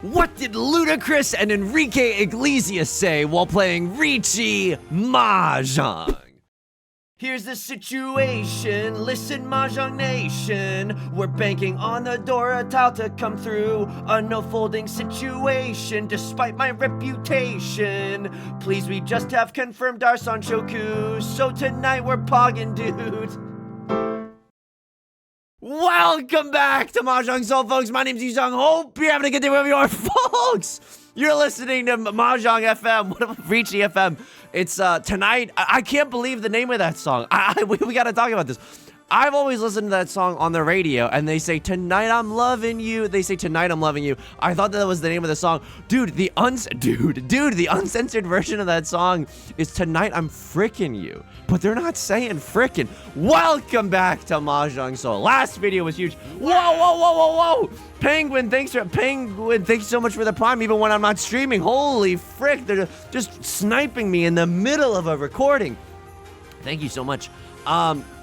What did Ludacris and Enrique Iglesias say while playing Riichi Mahjong? Here's the situation, listen Mahjong Nation. We're banking on the Dora tile to come through. A no folding situation, despite my reputation. Please, we just have confirmed our Sanshoku. So tonight we're pogging, dude. Welcome back to Mahjong Soul, folks. My name's Yusong. Hope you're having a good day wherever you are, folks. You're listening to Mahjong FM, Riichi FM. It's tonight. I can't believe the name of that song. We got to talk about this. I've always listened to that song on the radio, and they say, "Tonight I'm loving you." They say, "Tonight I'm loving you." I thought that was the name of the song. Dude, the uncensored version of that song is "Tonight I'm frickin' you." But they're not saying frickin'. Welcome back to Mahjong Soul. Last video was huge. Whoa. Penguin, thanks so much for the prime, even when I'm not streaming. Holy frick, they're just sniping me in the middle of a recording. Thank you so much.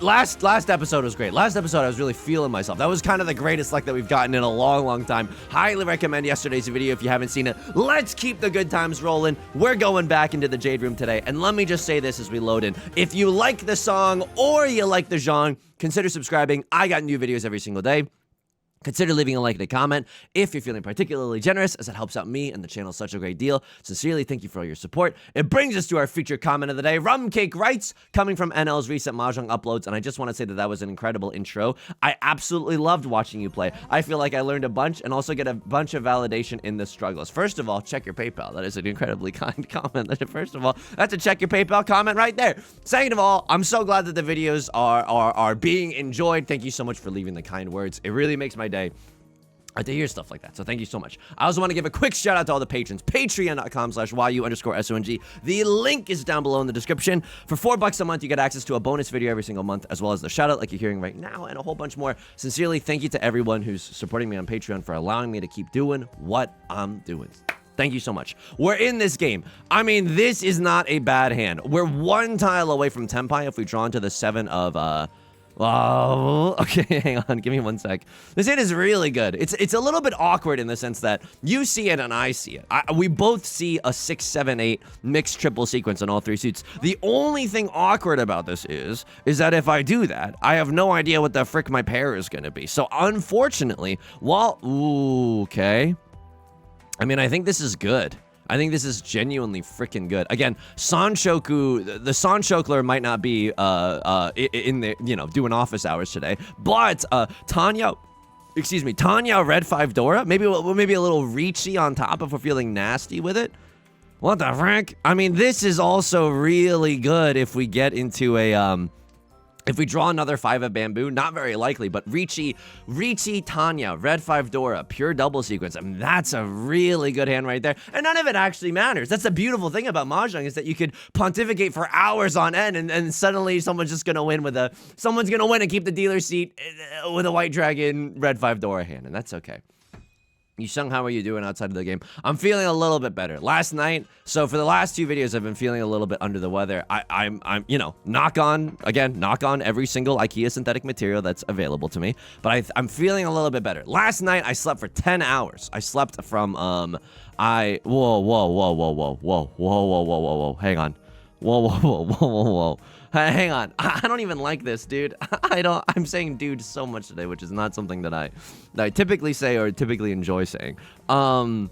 Last episode was great. Last episode, I was really feeling myself. That was kind of the greatest luck that we've gotten in a long time. Highly recommend yesterday's video if you haven't seen it. Let's keep the good times rolling. We're going back into the Jade Room today. And let me just say this as we load in. If you like the song or you like the genre, consider subscribing. I got new videos every single day. Consider leaving a like and a comment if you're feeling particularly generous, as it helps out me and the channel such a great deal. Sincerely, thank you for all your support. It brings us to our featured comment of the day. Rum Cake writes, coming from NL's recent Mahjong uploads, and I just want to say that was an incredible intro. I absolutely loved watching you play. I feel like I learned a bunch and also get a bunch of validation in the struggles. First of all, check your PayPal. That is an incredibly kind comment. First of all, that's a check your PayPal comment right there. Second of all, I'm so glad that the videos are being enjoyed. Thank you so much for leaving the kind words. It really makes my day to hear stuff like that, so thank you so much. I also want to give a quick shout out to all the patrons. Patreon.com/YU_SONG. The link is down below in the description. For $4 a month, you get access to a bonus video every single month, as well as the shout out like you're hearing right now, and a whole bunch more. Sincerely, thank you to everyone who's supporting me on Patreon for allowing me to keep doing what I'm doing. Thank you so much. We're in this game. I mean, this is not a bad hand. We're one tile away from Tenpai if we draw into the 7 of, oh, okay, hang on, give me 1 sec. This hand is really good. It's a little bit awkward in the sense that you see it and I see it. We both see a 6, 7, 8 mixed triple sequence on all 3 suits. The only thing awkward about this is that if I do that, I have no idea what the frick my pair is gonna be. So unfortunately, ooh, okay. I mean, I think this is good. I think this is genuinely freaking good. Again, Sanshoku, the Sanshokler might not be in the, doing office hours today, but Tanya Red 5 Dora, maybe a little Riichi on top if we're feeling nasty with it. What the frick? I mean, this is also really good if we get into a if we draw another 5 of bamboo, not very likely, but Riichi Tanya, Red 5 Dora, pure double sequence. I mean, that's a really good hand right there. And none of it actually matters. That's the beautiful thing about Mahjong, is that you could pontificate for hours on end, and suddenly someone's just gonna win someone's gonna win and keep the dealer's seat with a White Dragon, Red 5 Dora hand, and that's okay. Yusong, how are you doing outside of the game? I'm feeling a little bit better. Last night, so for the last 2 videos, I've been feeling a little bit under the weather. I'm knock on every single IKEA synthetic material that's available to me. But I'm feeling a little bit better. Last night, I slept for 10 hours. I slept from, whoa, hang on. Whoa. Hang on. I don't even like this, dude. I'm saying dude so much today, which is not something that I typically say or typically enjoy saying. I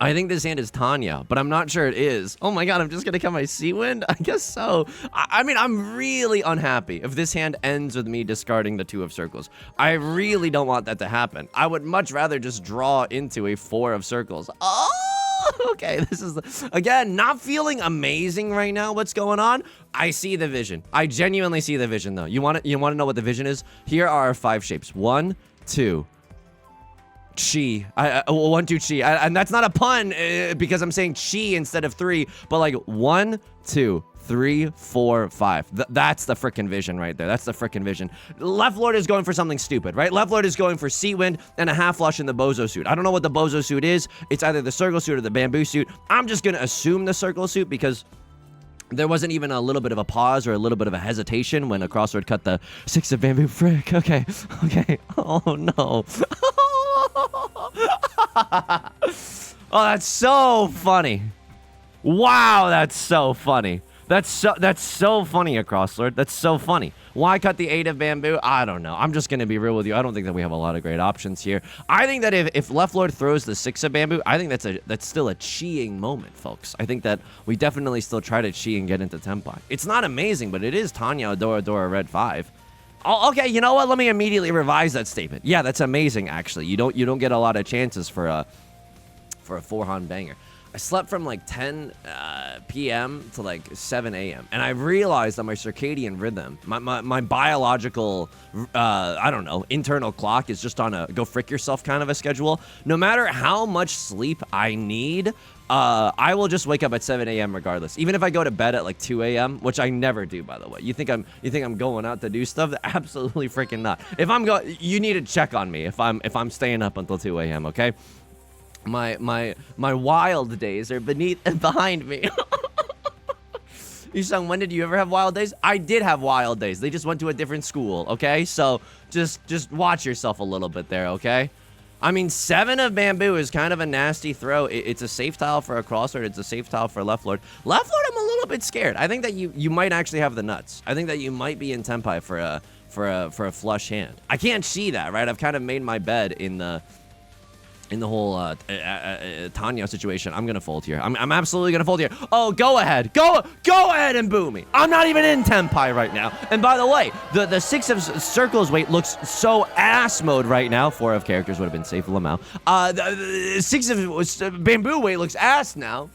think this hand is Tanya, but I'm not sure it is. Oh my god, I'm just gonna cut my sea wind? I guess so. I mean, I'm really unhappy if this hand ends with me discarding the 2 of circles. I really don't want that to happen. I would much rather just draw into a 4 of circles. Oh! Okay, this is, again, not feeling amazing right now. What's going on? I see the vision. I genuinely see the vision, though. You want to know what the vision is? Here are our 5 shapes. 1, 2, chi. 1, 2, chi. And that's not a pun because I'm saying chi instead of 3, but like 1, 2, 3, 4, 5. That's the frickin' vision right there. That's the frickin' vision. Left Lord is going for something stupid, right? Left Lord is going for Sea Wind and a half flush in the Bozo suit. I don't know what the Bozo suit is. It's either the circle suit or the bamboo suit. I'm just gonna assume the circle suit because there wasn't even a little bit of a pause or a little bit of a hesitation when a crossword cut the 6 of bamboo. Frick. Okay. Oh no. Oh, that's so funny. Wow, that's so funny. That's so funny, Acrosslord. That's so funny. Why cut the 8 of bamboo? I don't know. I'm just going to be real with you. I don't think that we have a lot of great options here. I think that if Left Lord throws the 6 of bamboo, I think that's still a chi-ing moment, folks. I think that we definitely still try to chi and get into Tenpai. It's not amazing, but it is Tanya Adora Dora Red 5. Oh, okay, you know what? Let me immediately revise that statement. Yeah, that's amazing, actually. You don't get a lot of chances for a 4-han banger. I slept from like 10 p.m. to like 7 a.m. And I realized that my circadian rhythm, my biological, I don't know, internal clock is just on a go frick yourself kind of a schedule. No matter how much sleep I need, I will just wake up at 7 a.m. regardless. Even if I go to bed at like 2 a.m., which I never do, by the way. You think I'm going out to do stuff? Absolutely freaking not. If I'm going, you need to check on me if I'm staying up until 2 a.m. Okay. My wild days are behind me. Yusong, when did you ever have wild days? I did have wild days. They just went to a different school, okay? So just watch yourself a little bit there, okay? I mean, 7 of bamboo is kind of a nasty throw. It's a safe tile for a Acrosslord. It's a safe tile for Left Lord. Left Lord, I'm a little bit scared. I think that you might actually have the nuts. I think that you might be in Tenpai for a flush hand. I can't see that, right? I've kind of made my bed in the whole Tanya situation. I'm gonna fold here. I'm absolutely gonna fold here. Oh, go ahead. Go ahead and boo me. I'm not even in Tenpai right now. And by the way, the 6 of circles weight looks so ass mode right now. 4 of characters would have been safe Lamau. The 6 of bamboo weight looks ass now.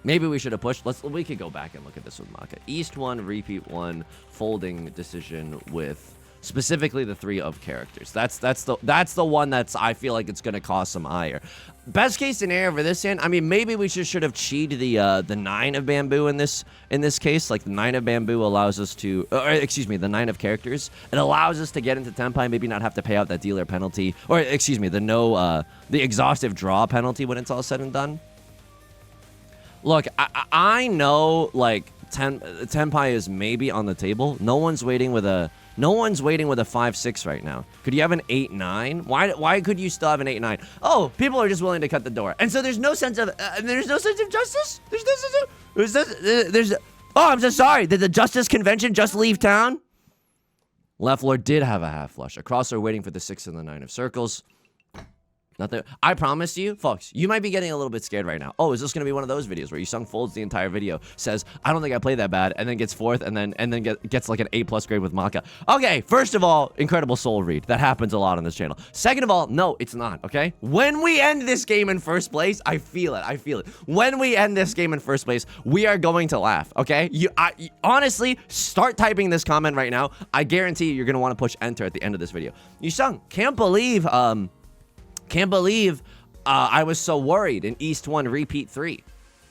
Maybe we should have pushed. We could go back and look at this with Maka. East 1, repeat 1, folding decision with specifically the 3 of characters. That's the one that's I feel like it's gonna cause some ire. Best case scenario for this hand, I mean, maybe we should have cheated the 9 of bamboo in this case. Like the 9 of bamboo allows us to, excuse me, the 9 of characters. It allows us to get into Tenpai, maybe not have to pay out that dealer penalty, or excuse me, the exhaustive draw penalty when it's all said and done. Look, I know like Tenpai is maybe on the table. No one's waiting with a 5-6 right now. Could you have an 8-9? Why could you still have an 8-9? Oh, people are just willing to cut the door, and so there's no sense of justice. Oh, I'm so sorry. Did the Justice Convention just leave town? Left Lord did have a half flush. Acrosslord waiting for the 6 and the 9 of circles. Nothing. I promise you, folks, you might be getting a little bit scared right now. Oh, is this going to be one of those videos where Yusong folds the entire video, says, I don't think I played that bad, and then gets 4th, and then gets like an A+ grade with Maka. Okay, first of all, incredible soul read. That happens a lot on this channel. Second of all, no, it's not, okay? When we end this game in first place, I feel it. When we end this game in first place, we are going to laugh, okay? Honestly, start typing this comment right now. I guarantee you're going to want to push enter at the end of this video. Yusong, can't believe I was so worried in East 1 repeat 3.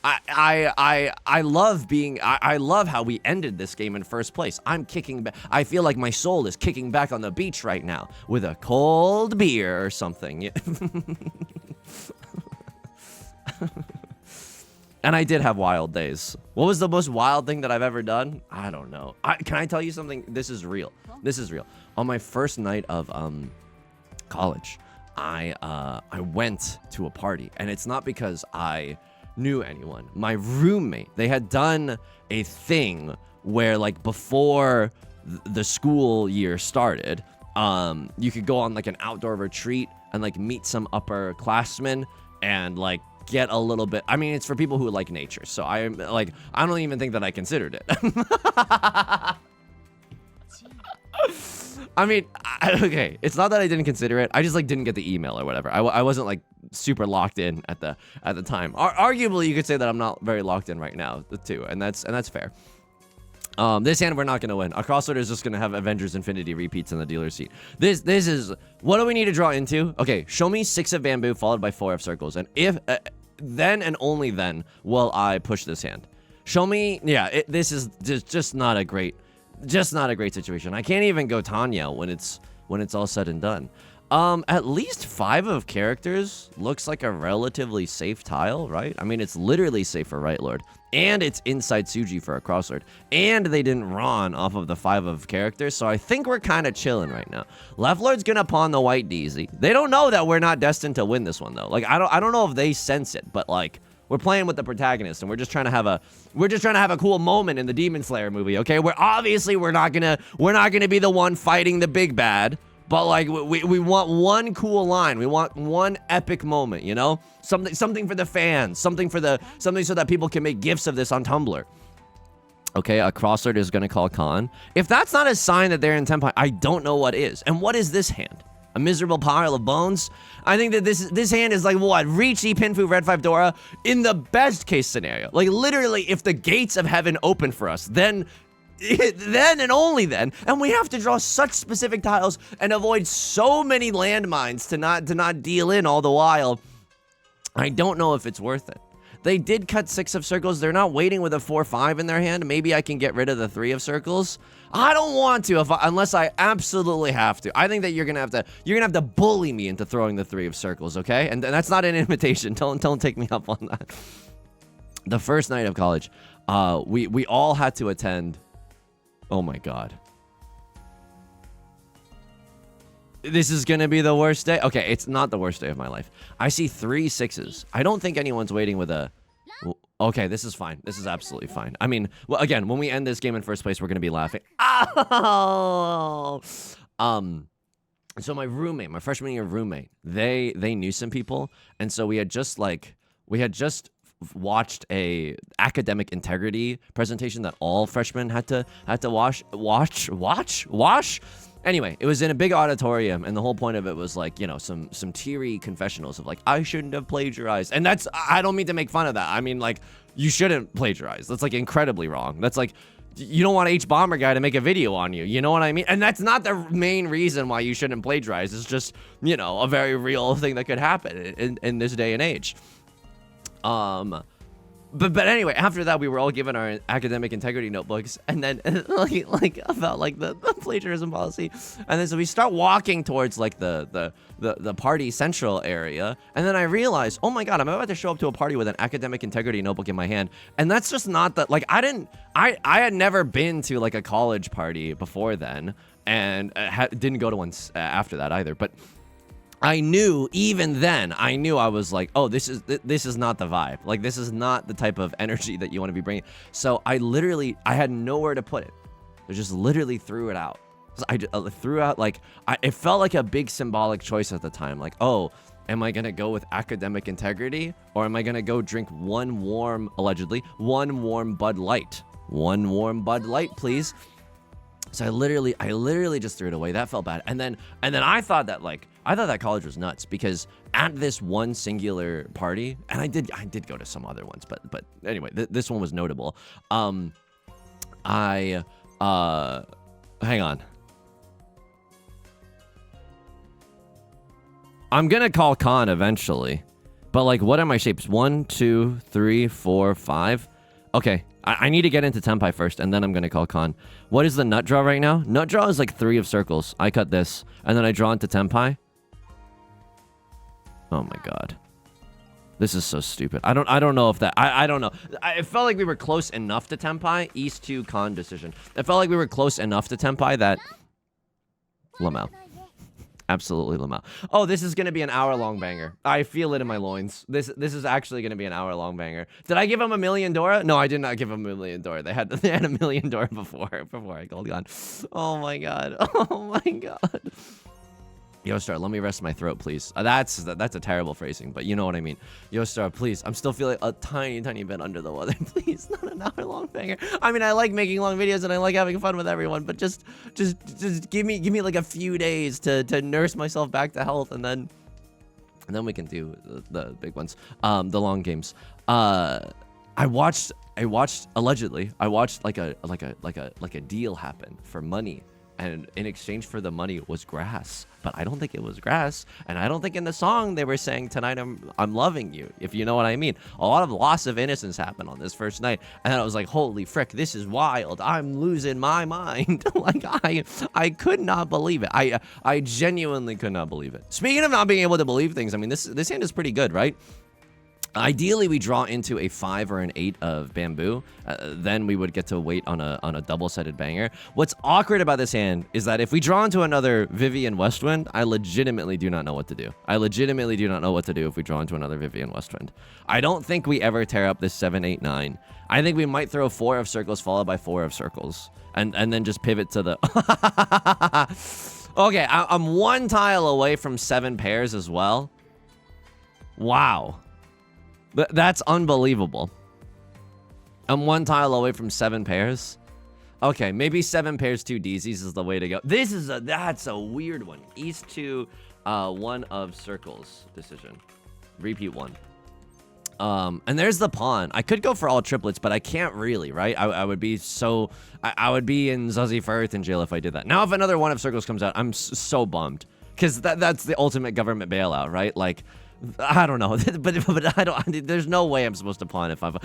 I love how we ended this game in first place. I'm kicking back. I feel like my soul is kicking back on the beach right now with a cold beer or something. And I did have wild days. What was the most wild thing that I've ever done? I don't know. Can I tell you something? This is real. On my first night of college, I went to a party, and it's not because I knew anyone. My roommate, they had done a thing where, like, before the school year started, you could go on like an outdoor retreat and like meet some upperclassmen and like get a little bit. I mean, it's for people who like nature, so I don't even think that I considered it. I mean, okay, it's not that I didn't consider it. I just like didn't get the email or whatever. I wasn't like super locked in at the time. Arguably, you could say that I'm not very locked in right now too, and that's fair. This hand we're not gonna win. Acrosslord is just gonna have Avengers Infinity repeats in the dealer seat. This is what do we need to draw into? Okay, show me 6 of bamboo followed by 4 of circles, and if then and only then will I push this hand. Show me, yeah. This is just not a great situation. I can't even go Tanya when it's all said and done. At least 5 of characters looks like a relatively safe tile, right? I mean, it's literally safe for Right Lord. And it's inside Tsuji for a Crosslord. And they didn't run off of the 5 of characters, so I think we're kind of chilling right now. Left Lord's gonna pawn the white DZ. They don't know that we're not destined to win this one, though. Like, I don't know if they sense it, but, like, we're playing with the protagonist, and we're just trying to have a cool moment in the Demon Slayer movie, okay? We're not gonna be the one fighting the big bad. But, like, we want one cool line. We want one epic moment, you know? Something for the fans. Something so that people can make GIFs of this on Tumblr. Okay, a Crosslord is going to call Khan. If that's not a sign that they're in Tenpai, I don't know what is. And what is this hand? A miserable pile of bones? I think that this hand is like, what? Riichi, Pinfu, Red 5 Dora? In the best case scenario. Like, literally, if the gates of heaven open for us, then and only then, and we have to draw such specific tiles and avoid so many landmines to not deal in all the while. I don't know if it's worth it. They did cut 6 of circles. They're not waiting with a 4-5 in their hand. Maybe I can get rid of the 3 of circles. I don't want to unless I absolutely have to. I think that you're gonna have to bully me into throwing the 3 of circles, okay? And that's not an invitation. Don't take me up on that. The first night of college, we all had to attend. Oh my god. This is gonna be the worst day. Okay, it's not the worst day of my life. I see 3 6s. I don't think anyone's waiting with a... Okay, this is fine. This is absolutely fine. I mean, well, again, when we end this game in first place, we're gonna be laughing. Oh! So my freshman year roommate, they knew some people, and so we had just watched a academic integrity presentation that all freshmen had to watch. Anyway, it was in a big auditorium, and the whole point of it was like, you know, some teary confessionals of like, I shouldn't have plagiarized. And I don't mean to make fun of that. I mean, like, you shouldn't plagiarize. That's like incredibly wrong. That's like, you don't want H Bomber guy to make a video on you. You know what I mean? And that's not the main reason why you shouldn't plagiarize. It's just, you know, a very real thing that could happen in this day and age. But anyway, after that, we were all given our academic integrity notebooks, and then like about like the plagiarism policy, and then so we start walking towards like the party central area, and then I realized, oh my god, I'm about to show up to a party with an academic integrity notebook in my hand, and that's just not that. Like I had never been to like a college party before then, and didn't go to one after that either, but. I knew, even then, I was like, oh, this is not the vibe. Like, this is not the type of energy that you want to be bringing. So I had nowhere to put it. I just literally threw it out. So I threw out, like, it felt like a big symbolic choice at the time. Like, oh, am I going to go with academic integrity? Or am I going to go drink allegedly, one warm Bud Light? One warm Bud Light, please. So I literally just threw it away. That felt bad. And then I thought that college was nuts, because at this one singular party, and I did go to some other ones, but anyway, this one was notable. Hang on. I'm gonna call Khan eventually, but like, what are my shapes? 1, 2, 3, 4, 5. Okay, I need to get into Tenpai first, and then I'm going to call Khan. What is the nut draw right now? Nut draw is like 3 of circles. I cut this, and then I draw into Tenpai. Oh my god. This is so stupid. I don't know if that... I don't know. It felt like we were close enough to Tenpai. East 2 Khan decision. It felt like we were close enough to Tenpai that... Lamau. Absolutely Lamau. Oh, this is going to be an hour-long banger. I feel it in my loins. This is actually going to be an hour-long banger. Did I give him $1 million Dora? No, I did not give him $1 million Dora. They had $1 million Dora before I called Khan. Oh my god. Oh my god. Yo, Star, let me rest my throat, please. That's a terrible phrasing, but you know what I mean. Yo, Star, please. I'm still feeling a tiny bit under the weather. Please, not an hour-long banger. I mean, I like making long videos and I like having fun with everyone, but just give me like a few days to nurse myself back to health, and then we can do the big ones, the long games. I watched allegedly. I watched like a deal happen for money and in exchange for the money was grass. But I don't think it was grass, and I don't think in the song they were saying tonight I'm loving you, if you know what I mean. A lot of loss of innocence happened on this first night, and I was like, holy frick, this is wild. I'm losing my mind. Like I could not believe it. I genuinely could not believe it. Speaking of not being able to believe things, I mean, this hand is pretty good, right? Ideally, we draw into a 5 or an 8 of bamboo. Then we would get to wait on a double-sided banger. What's awkward about this hand is that if we draw into another Vivian Westwind, I legitimately do not know what to do. I legitimately do not know what to do if we draw into another Vivian Westwind. I don't think we ever tear up this 7, 8, 9. I think we might throw 4 of circles followed by 4 of circles. And then just pivot to the... Okay, I'm 1 tile away from 7 pairs as well. Wow. That's unbelievable. I'm 1 tile away from 7 pairs. Okay, maybe 7 pairs 2 DZs is the way to go. That's a weird one. East to 1 of circles decision. Repeat 1. And there's the pawn. I could go for all triplets, but I can't really, right? I would be so... I would be in Zazie Firth in jail if I did that. Now, if another 1 of circles comes out, I'm so bummed. Because that's the ultimate government bailout, right? Like... I don't know, but I don't. There's no way I'm supposed to pawn if I'm.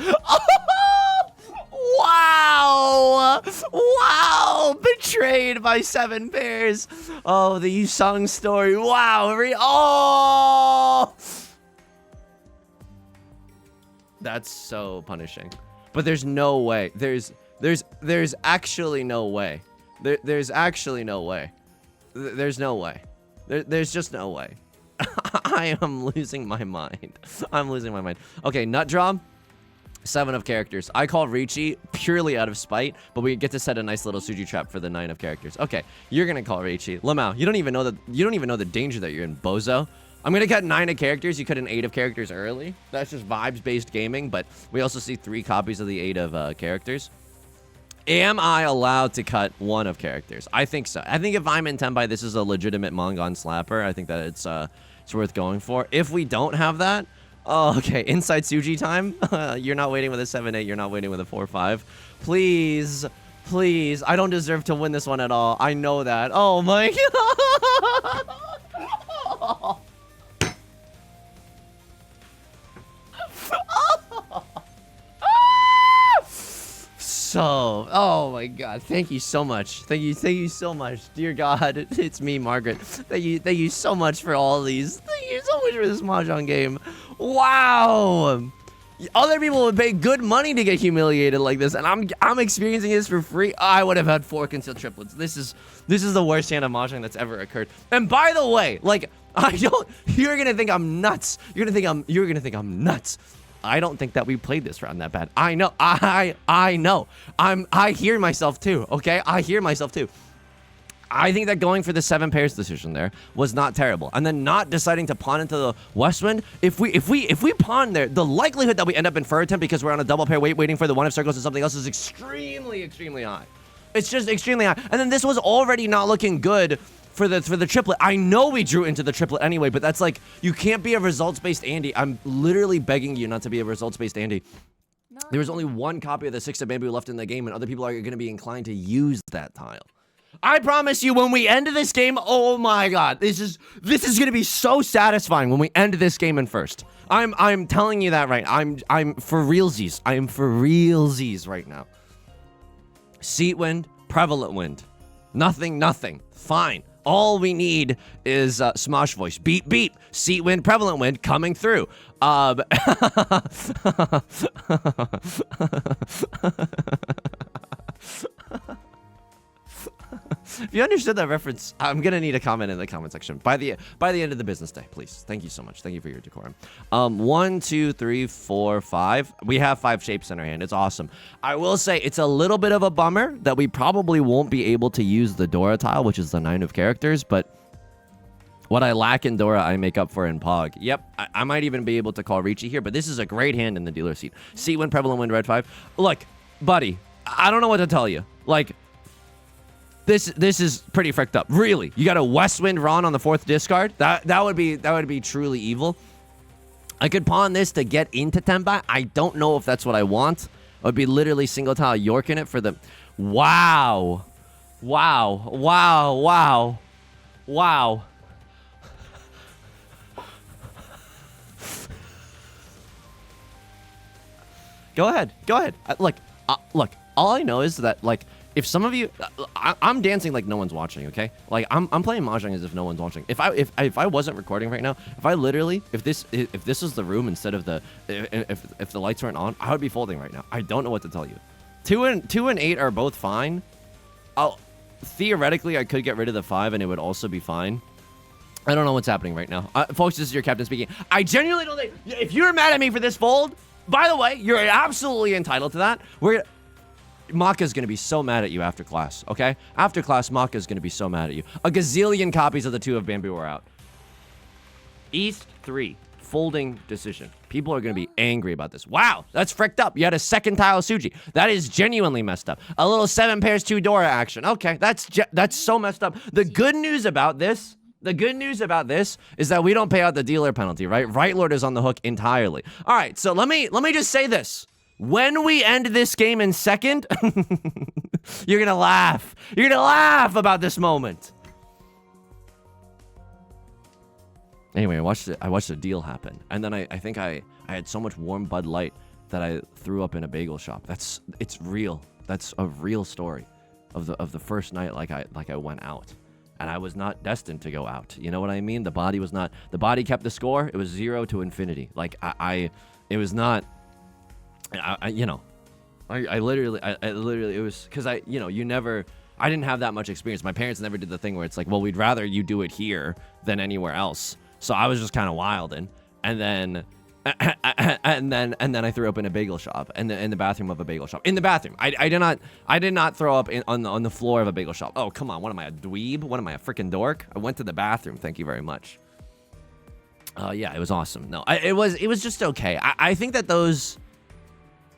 Wow! Wow! Betrayed by 7 pairs. Oh, the Yusong story. Wow! Oh! That's so punishing. But there's no way. There's actually no way. There's actually no way. There's no way. There's just no way. I am losing my mind. I'm losing my mind. Okay, nut draw. 7 of characters. I call Riichi purely out of spite, but we get to set a nice little Suji trap for the 9 of characters. Okay, you're gonna call Riichi. Lamau, you don't even know the danger that you're in, bozo. I'm gonna cut 9 of characters. You cut an 8 of characters early. That's just vibes-based gaming, but we also see 3 copies of the 8 of characters. Am I allowed to cut 1 of characters? I think so. I think if I'm in Tenbai, this is a legitimate Mongon slapper. I think that it's worth going for. If we don't have that, oh, okay, inside Suji time. You're not waiting with a 7-8. You're not waiting with a 4-5. Please, please. I don't deserve to win this one at all. I know that. Oh my god. So, oh my god, thank you so much. Thank you so much. Dear God, it's me, Margaret. Thank you so much for all these. Thank you so much for this Mahjong game. Wow. Other people would pay good money to get humiliated like this, and I'm experiencing this for free. I would have had 4 concealed triplets. This is the worst hand of Mahjong that's ever occurred. And by the way, like, you're gonna think I'm nuts. You're gonna think I'm nuts. I don't think that we played this round that bad. I know. I know. I hear myself too, okay? I hear myself too. I think that going for the 7 pairs decision there was not terrible. And then not deciding to pawn into the Westwind. If we pawn there, the likelihood that we end up in fur attempt because we're on a double pair waiting for the 1 of circles and something else is extremely, extremely high. It's just extremely high. And then this was already not looking good for the triplet. I know we drew into the triplet anyway, but that's like, you can't be a results-based Andy. I'm literally begging you not to be a results-based Andy. There was only 1 copy of the 6 of bamboo left in the game, and other people are going to be inclined to use that tile. I promise you, when we end this game, oh my god, this is going to be so satisfying when we end this game in first. I'm telling you that right. I'm for realsies. I am for realsies right now. Seat wind, prevalent wind. Nothing. Fine. All we need is Smosh voice. Beep, beep. Seat wind, prevalent wind coming through. If you understood that reference, I'm gonna need a comment in the comment section by the end of the business day, please. Thank you so much. Thank you for your decorum. 1, 2, 3, 4, 5. We have 5 shapes in our hand. It's awesome. I will say it's a little bit of a bummer that we probably won't be able to use the Dora tile, which is the 9 of characters, but what I lack in Dora, I make up for in Pog. Yep, I might even be able to call Riichi here, but this is a great hand in the dealer seat. Seat wind, prevalent wind, red 5. Look, buddy, I don't know what to tell you. Like, this is pretty fricked up. Really, you got a Westwind Ron on the 4th discard? That would be truly evil. I could pawn this to get into Tenbai. I don't know if that's what I want. It would be literally single tile York in it for the... Wow. Wow. Wow. Wow. Wow. Go ahead. Go ahead. Look, all I know is that, like, if some of you, I'm dancing like no one's watching, okay? Like, I'm playing Mahjong as if no one's watching. If I wasn't recording right now, if this was the room instead of if the lights weren't on, I would be folding right now. I don't know what to tell you. 2 and 8 are both fine. Theoretically, I could get rid of the 5 and it would also be fine. I don't know what's happening right now. Folks, this is your captain speaking. I genuinely don't think, if you're mad at me for this fold, by the way, you're absolutely entitled to that. Maka's gonna be so mad at you after class, okay? After class, Maka's gonna be so mad at you. A gazillion copies of the 2 of Bamboo are out. East 3, folding decision. People are gonna be angry about this. Wow, that's fricked up. You had a second tile Suji. That is genuinely messed up. A little 7 pairs 2 Dora action. Okay, that's so messed up. The good news about this is that we don't pay out the dealer penalty, right? Right Lord is on the hook entirely. All right, so let me just say this. When we end this game in second, you're gonna laugh. You're gonna laugh about this moment. Anyway, I watched a deal happen, and then I think I had so much warm Bud Light that I threw up in a bagel shop. It's real. That's a real story of the first night like I went out. And I was not destined to go out. You know what I mean? The body kept the score. It was 0 to infinity. Like it was not. I literally, it was because I didn't have that much experience. My parents never did the thing where it's like, well, we'd rather you do it here than anywhere else. So I was just kind of wilding, and then I threw up in a bagel shop, in the bathroom of a bagel shop. In the bathroom, I did not throw up on the floor of a bagel shop. Oh, come on, what am I, a dweeb? What am I, a freaking dork? I went to the bathroom. Thank you very much. Yeah, it was awesome. No, it was just okay. I think that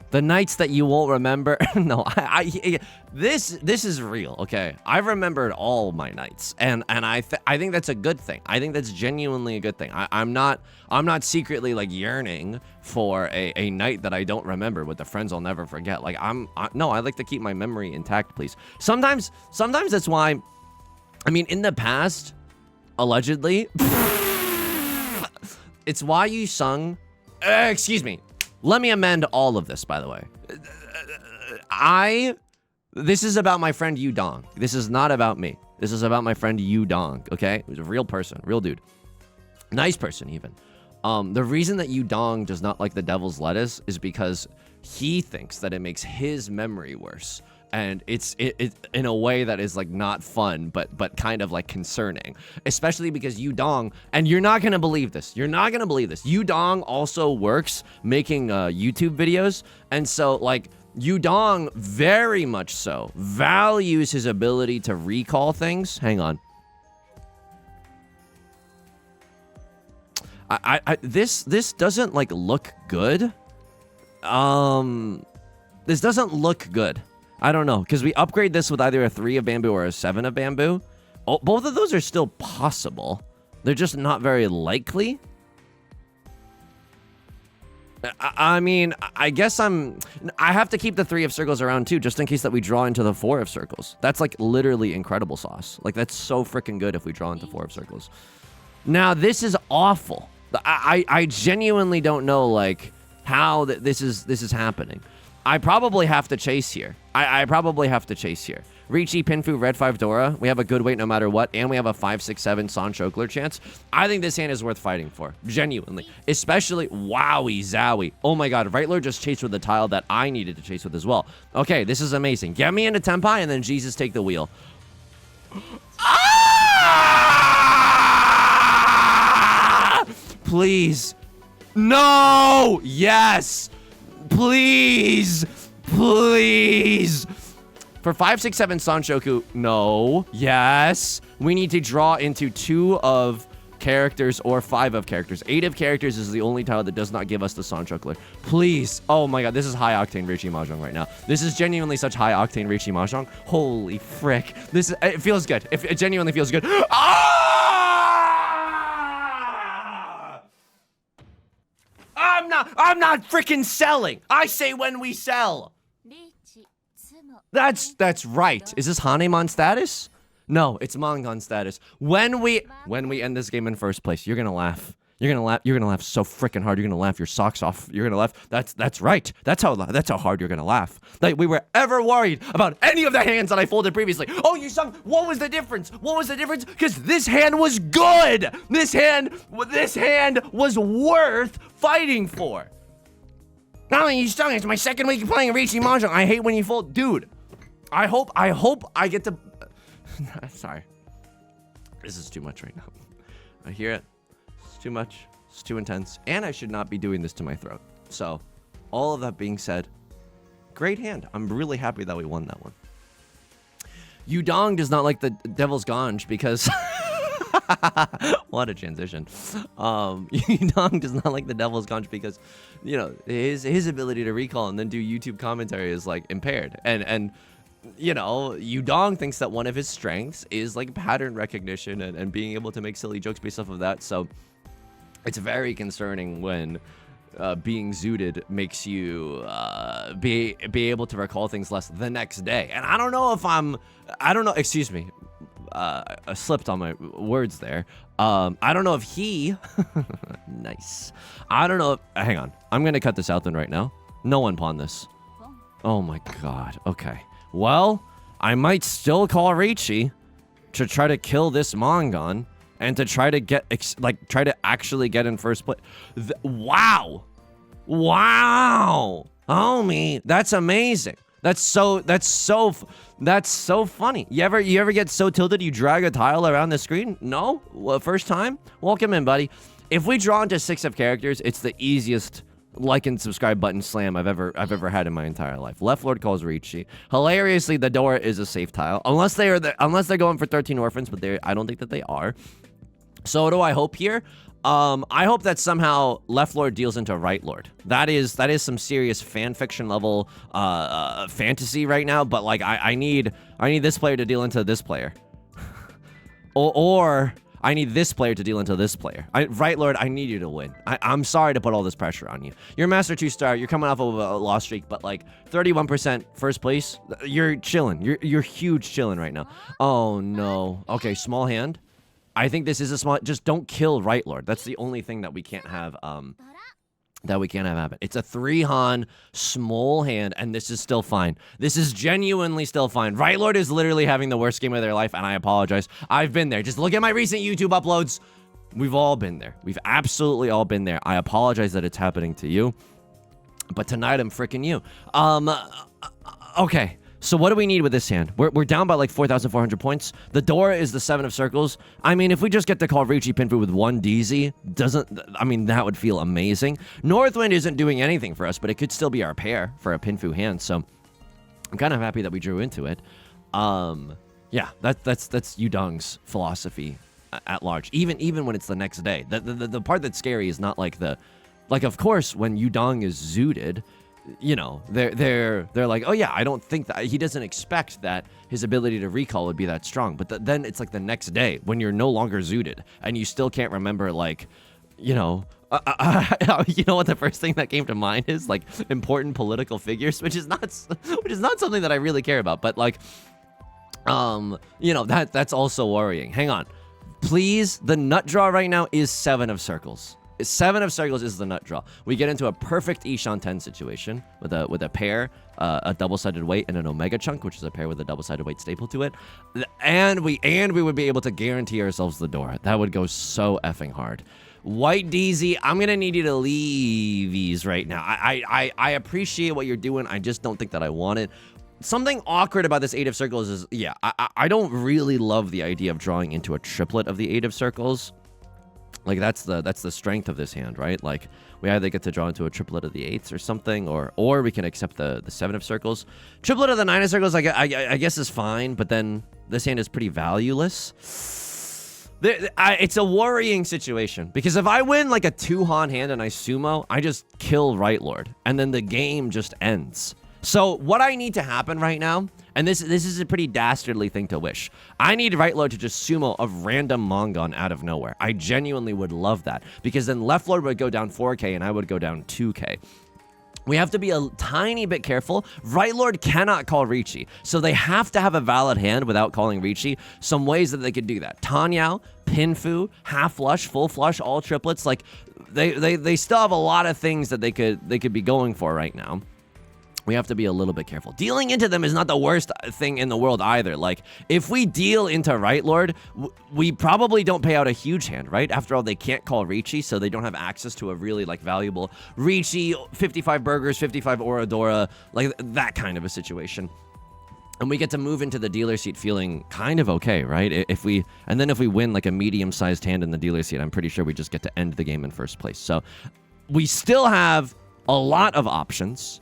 the nights that you won't remember. No, this is real. Okay, I've remembered all my nights, and I think that's a good thing. I think that's genuinely a good thing. I'm not secretly like yearning for a night that I don't remember with the friends I'll never forget. Like no, I like to keep my memory intact, please. Sometimes that's why. I mean, in the past, allegedly, it's why you sung. Excuse me. Let me amend all of this, by the way. This is about my friend Yu Dong. This is not about me. This is about my friend Yu Dong, okay? He's a real person, real dude. Nice person, even. The reason that Yu Dong does not like the devil's lettuce is because he thinks that it makes his memory worse. And it's in a way that is like not fun, but kind of like concerning, especially because Yu Dong, and you're not gonna believe this. You're not gonna believe this. Yu Dong also works making YouTube videos, and so like Yu Dong very much so values his ability to recall things. Hang on. This doesn't like look good. This doesn't look good. I don't know, because we upgrade this with either a 3 of Bamboo or a 7 of Bamboo. Oh, both of those are still possible. They're just not very likely. I mean, I guess I have to keep the 3 of circles around too, just in case that we draw into the 4 of circles. That's like literally incredible sauce. Like that's so freaking good if we draw into 4 of circles. Now this is awful. I genuinely don't know like how this is happening. I probably have to chase here. I probably have to chase here. Riichi, Pinfu, Red 5 Dora. We have a good weight no matter what, and we have a 5, 6, 7 San Chokler chance. I think this hand is worth fighting for, genuinely. Especially, wowie zowie. Oh my god, Right Lord just chased with the tile that I needed to chase with as well. Okay, this is amazing. Get me into Tenpai, and then Jesus take the wheel. Ah! Please. No! Yes! Please! Please! For 5, 6, 7 Sanshoku, no. Yes. We need to draw into 2 of characters or 5 of characters. 8 of characters is the only tile that does not give us the Sanchokler. Please. Oh my god, this is high octane Riichi Mahjong right now. This is genuinely such high octane Riichi Mahjong. Holy frick. It feels good. It genuinely feels good. Ah! I'm not freaking selling. I say when we sell. That's right. Is this Hanemon status? No, it's Mangon status. When we end this game in first place, you're gonna laugh. You're gonna laugh so freaking hard. You're gonna laugh your socks off. You're gonna laugh. That's right. That's how hard you're gonna laugh. Like we were ever worried about any of the hands that I folded previously. Oh, Yusong, what was the difference? What was the difference? Because this hand was good. This hand was worth fighting for. Not only Yusong, it's my second week playing Riichi Mahjong. I hate when you fold, dude. I hope I get to. Sorry, this is too much right now. I hear it. Too much, it's too intense, and I should not be doing this to my throat. So, all of that being said, great hand. I'm really happy that we won that one. Yudong does not like the Devil's Ganj because... What a transition. Yudong does not like the Devil's Ganj because, you know, his ability to recall and then do YouTube commentary is, like, impaired. And you know, Yudong thinks that one of his strengths is, like, pattern recognition and being able to make silly jokes based off of that, so... It's very concerning when being zooted makes you be able to recall things less the next day. And I don't know, excuse me, I slipped on my words there. I don't know if he, nice. I don't know if, hang on. I'm going to cut this out then right now. No one pawned this. Oh my God. Okay. Well, I might still call Riichi to try to kill this Mangon. And to try to get, try to actually get in first place. Wow. Wow. Homie, that's amazing. That's so funny. You ever get so tilted you drag a tile around the screen? No? Well, first time? Welcome in, buddy. If we draw into 6 of characters, it's the easiest like and subscribe button slam I've ever had in my entire life. Left Lord calls Riichi. Hilariously, the door is a safe tile. Unless they're going for 13 orphans, but I don't think that they are. So what do I hope here? I hope that somehow Left Lord deals into Right Lord. That is some serious fan fiction level fantasy right now. But like I need this player to deal into this player, or I need this player to deal into this player. Right Lord, I need you to win. I'm sorry to put all this pressure on you. You're Master 2-star. You're coming off of a loss streak, but like 31% first place. You're chilling. You're huge chilling right now. Oh no. Okay, small hand. I think this is a small. Just don't kill Right Lord. That's the only thing that we can't have. Happen. It's a 3-Han small hand, and this is still fine. This is genuinely still fine. Right Lord is literally having the worst game of their life, and I apologize. I've been there. Just look at my recent YouTube uploads. We've all been there. We've absolutely all been there. I apologize that it's happening to you, but tonight I'm freaking you. Okay. So what do we need with this hand? We're down by like 4,400 points. The door is the 7 of circles. I mean, if we just get to call Riichi Pinfu with 1 DZ, that would feel amazing. Northwind isn't doing anything for us, but it could still be our pair for a Pinfu hand. So I'm kind of happy that we drew into it. Yeah, that's Yudong's philosophy at large. Even when it's the next day. The part that's scary is not like of course, when Yudong is zooted, you know, they're like, oh yeah, I don't think that he doesn't expect that his ability to recall would be that strong. But then it's like the next day when you're no longer zooted and you still can't remember, like, you know, you know what the first thing that came to mind is, like, important political figures, which is not something that I really care about. But like, you know, that's also worrying. Hang on, please. The nut draw right now is 7 of circles. 7 of circles is the nut draw. We get into a perfect Ishan 10 situation with a pair, a double-sided weight, and an Omega chunk, which is a pair with a double-sided weight staple to it. And we would be able to guarantee ourselves the door. That would go so effing hard. White DZ, I'm gonna need you to leave these right now. I appreciate what you're doing. I just don't think that I want it. Something awkward about this 8 of circles is, yeah, I don't really love the idea of drawing into a triplet of the 8 of circles. Like, that's the strength of this hand, right? Like, we either get to draw into a triplet of the 8s or something, or we can accept the 7 of circles. Triplet of the 9 of circles, I guess, is fine, but then this hand is pretty valueless. It's a worrying situation, because if I win, like, a 2-Han hand and I sumo, I just kill Right Lord, and then the game just ends. So what I need to happen right now, and this is a pretty dastardly thing to wish, I need Right Lord to just sumo a random Mangon out of nowhere. I genuinely would love that, because then Left Lord would go down 4k and I would go down 2k. We have to be a tiny bit careful. Right Lord cannot call Riichi, so they have to have a valid hand without calling Riichi. Some ways that they could do that: Tanyao, Pinfu, half flush, full flush, all triplets. Like they still have a lot of things that they could be going for right now. We have to be a little bit careful. Dealing into them is not the worst thing in the world either. Like, if we deal into Right Lord, we probably don't pay out a huge hand, right? After all, they can't call Riichi, so they don't have access to a really, like, valuable Riichi, 55 burgers, 55 Oradora, like, that kind of a situation. And we get to move into the dealer seat feeling kind of okay, right? If we win, like, a medium-sized hand in the dealer seat, I'm pretty sure we just get to end the game in first place. So, we still have a lot of options.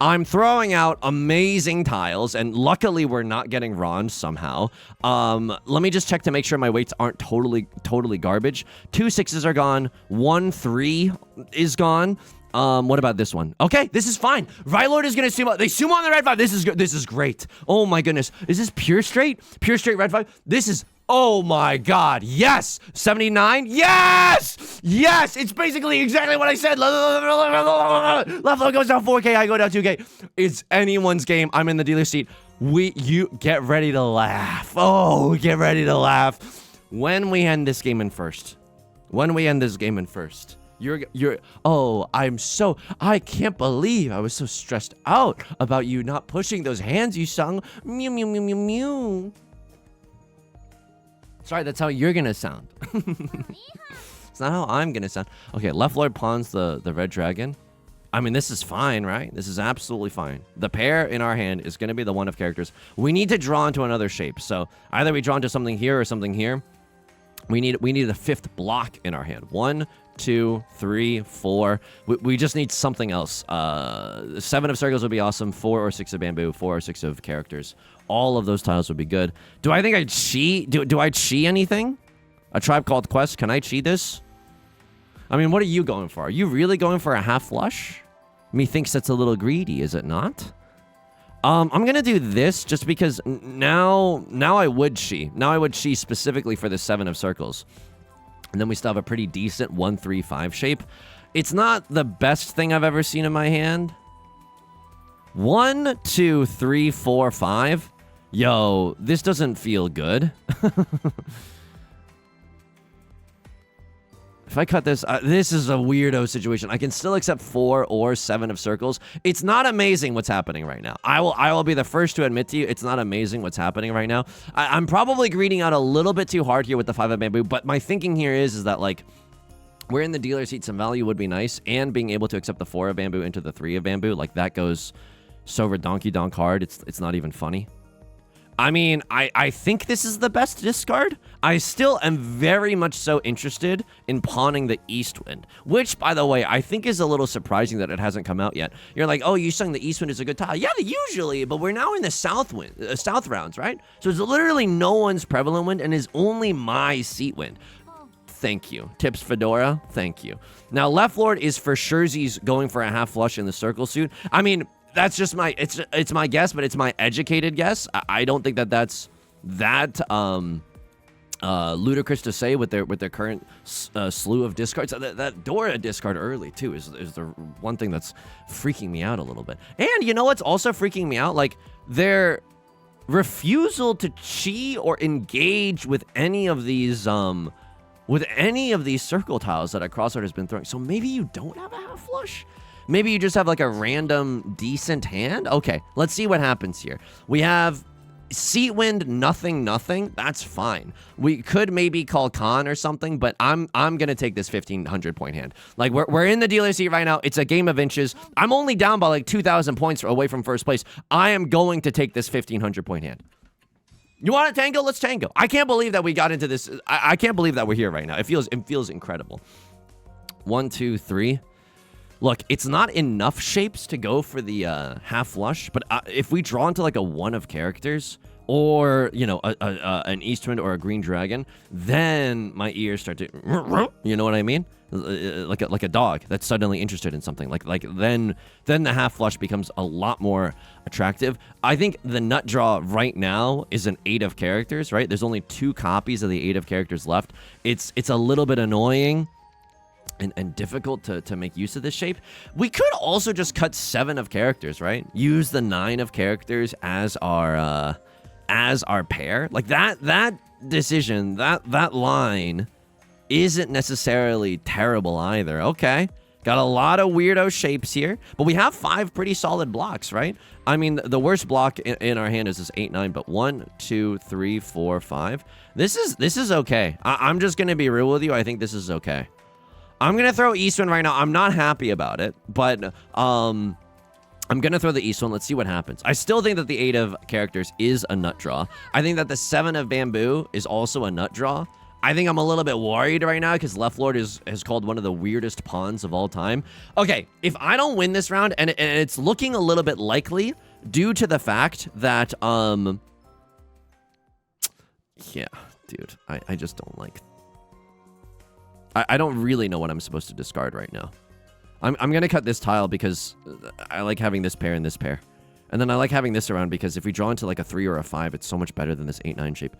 I'm throwing out amazing tiles, and luckily we're not getting Ron somehow. Let me just check to make sure my weights aren't totally garbage. 2 6s are gone. 1 3 is gone. What about this one? Okay, this is fine. Right Lord is gonna sumo. They sumo on the red 5. This is good. This is great. Oh my goodness. Is this pure straight? Pure straight red 5? This is. Oh my god, yes! 79? Yes! Yes! It's basically exactly what I said. Left Lord goes down 4K, I go down 2K. It's anyone's game. I'm in the dealer seat. You get ready to laugh. Oh, get ready to laugh. When we end this game in first. Oh, I can't believe I was so stressed out about you not pushing those hands you sung. Mew, mew, mew, mew, mew. Sorry, that's how you're gonna sound. It's not how I'm gonna sound. Okay, left Lord pawns the red dragon. I mean, this is fine, right? This is absolutely fine. The pair in our hand is gonna be the one of characters. We need to draw into another shape. So either we draw into something here or something here. We need a 5th block in our hand. 1, 2, 3, 4. We just need something else. 7 of circles would be awesome. 4 or 6 of bamboo. 4 or 6 of characters. All of those tiles would be good. Do I think I'd chi? Do I chi anything? A Tribe Called Quest? Can I chi this? I mean, what are you going for? Are you really going for a half flush? Methinks that's a little greedy, is it not? I'm gonna do this just because now I would chi. Now I would chi specifically for the 7 of circles. And then we still have a pretty decent 1, 3, 5 shape. It's not the best thing I've ever seen in my hand. 1, 2, 3, 4, 5. Yo, this doesn't feel good. If I cut this, this is a weirdo situation. I can still accept 4 or 7 of circles. It's not amazing what's happening right now. I will be the first to admit to you, it's not amazing what's happening right now. I'm probably greeting out a little bit too hard here with the 5 of bamboo, but my thinking here is that, like, we're in the dealer seat, some value would be nice, and being able to accept the 4 of bamboo into the 3 of bamboo, like, that goes so redonky donk hard, it's not even funny. I mean, I think this is the best discard. I still am very much so interested in pawning the Eastwind, which, by the way, I think is a little surprising that it hasn't come out yet. You're like, oh, you sung the Eastwind is a good tile. Yeah, usually, but we're now in the South rounds, right? So it's literally no one's prevalent wind and is only my seat wind. Thank you. Tips Fedora, thank you. Now, Left Lord is for sure's going for a half flush in the circle suit. I mean, that's just my, it's my guess, but it's my educated guess. I don't think that's that ludicrous to say with their current slew of discards. That Dora discard early too is the one thing that's freaking me out a little bit. And you know what's also freaking me out? Like, their refusal to chi or engage with any of these circle tiles that a crossword has been throwing. So maybe you don't have a half flush. Maybe you just have like a random decent hand. Okay, let's see what happens here. We have seat wind, nothing. That's fine. We could maybe call Khan or something, but I'm gonna take this 1,500 point hand. Like, we're in the dealer seat right now. It's a game of inches. I'm only down by like 2,000 points away from first place. I am going to take this 1,500 point hand. You want to tango? Let's tango. I can't believe that we got into this. I can't believe that we're here right now. It feels incredible. 1, 2, 3. Look, it's not enough shapes to go for the half flush, but if we draw into like a 1 of characters, or, you know, an Eastwind or a green dragon, then my ears start to, you know what I mean? Like a dog that's suddenly interested in something. Like then the half flush becomes a lot more attractive. I think the nut draw right now is an 8 of characters, right? There's only 2 copies of the 8 of characters left. It's a little bit annoying. and difficult to make use of this shape. We could also just cut 7 of characters, right? Use the 9 of characters as our pair. Like that decision, that line isn't necessarily terrible either. Okay. Got a lot of weirdo shapes here, but we have 5 pretty solid blocks, right? I mean, the worst block in our hand is this 8, 9, but 1, 2, 3, 4, 5. This is okay. I'm just gonna be real with you. I think this is okay. I'm gonna throw East one right now. I'm not happy about it, but I'm gonna throw the East one. Let's see what happens. I still think that the 8 of characters is a nut draw. I think that the 7 of bamboo is also a nut draw. I think I'm a little bit worried right now because Left Lord has called one of the weirdest pawns of all time. Okay, if I don't win this round, and it's looking a little bit likely due to the fact that, yeah, dude, I just don't like, I don't really know what I'm supposed to discard right now. I'm going to cut this tile because I like having this pair and this pair. And then I like having this around because if we draw into like a 3 or a 5, it's so much better than this 8, 9 shape.